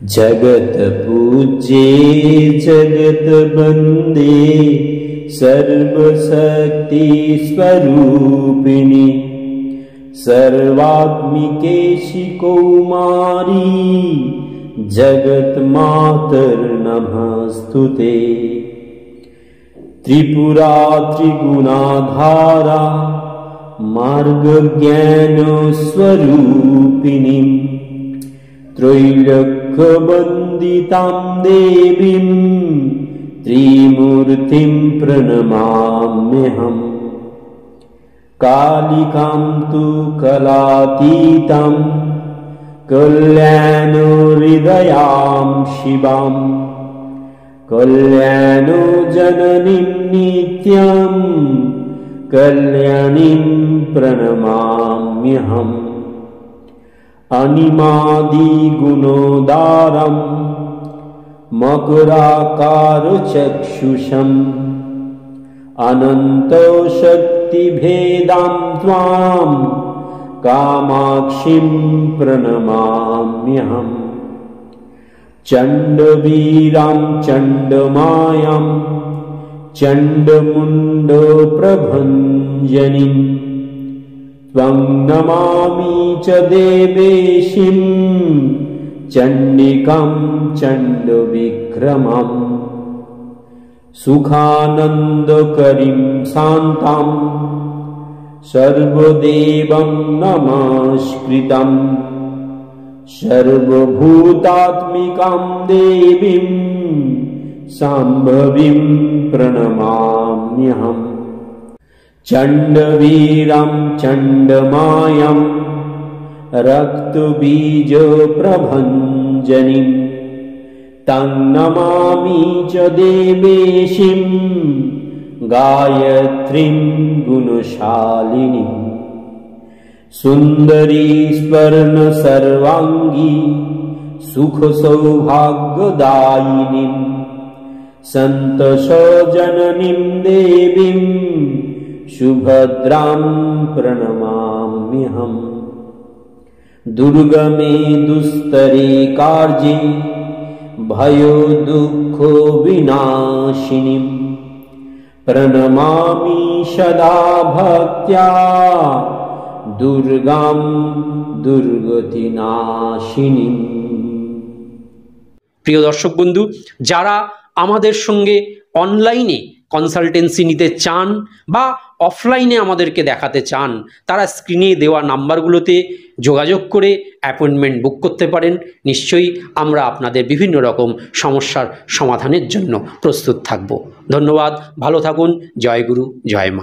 जगत पूज्ये जगत बंदे सर्वशक्ति स्वरूपिणी सर्वात्मिके कौमारी जगत मातर नमस्तुते। त्रिपुरा त्रिगुणाधारा मार्ग ज्ञान स्वरूपिणी त्रैलोक्यवन्दितां देवीं त्रिमूर्तिं प्रणमाम्यहम्। कालिकां तु कलातीतां कल्याणहृदयां शिवां कल्याणजननीं नित्यं कल्याणीं प्रणमाम्यहम्। अनिमादिगुणोदारं मकराकारचक्षुषम् अनन्तशक्तिभेदां त्वां कामाक्षीं प्रणमाम्यहम्। चण्डवीरां चण्डमायां चण्डमुण्डप्रभञ्जनीं त्वं नमामि च देवेशीं चण्डिकां चण्डविक्रमम्। सुखानन्दकरीं शान्तां सर्वदेवं नमस्कृतं सर्वभूतात्मिकां देवीं शाम्भवीं प्रणमाम्यहम्। चण्डवीरां चण्डमायां रक्तबीजप्रभञ्जनीं तं नमामि च देवेशीं गायत्रीं गुणशालिनीं। सुन्दरी स्वर्णसर्वाङ्गी सुखसौभाग्यदायिनीं सन्तोषजननीं देवीं सुभद्रां प्रणमाम्यहम्। दुर्गमे दुस्तरे कार्ये भयो दुःख विनाशिनीं प्रणमामि सदा भक्त्या दुर्गां दुर्गतिनाशिनीं। প্রিয় দর্শক বন্ধু, যারা আমাদের সঙ্গে অনলাইনে কনসালটেন্সি নিতে চান বা অফলাইনে আমাদেরকে দেখাতে চান, তারা স্ক্রিনে দেওয়া নাম্বারগুলোতে যোগাযোগ করে অ্যাপয়েন্টমেন্ট বুক করতে পারেন। নিশ্চয়ই আমরা আপনাদের বিভিন্ন রকম সমস্যার সমাধানের জন্য প্রস্তুত থাকব। ধন্যবাদ, ভালো থাকুন। জয় গুরু, জয় মা।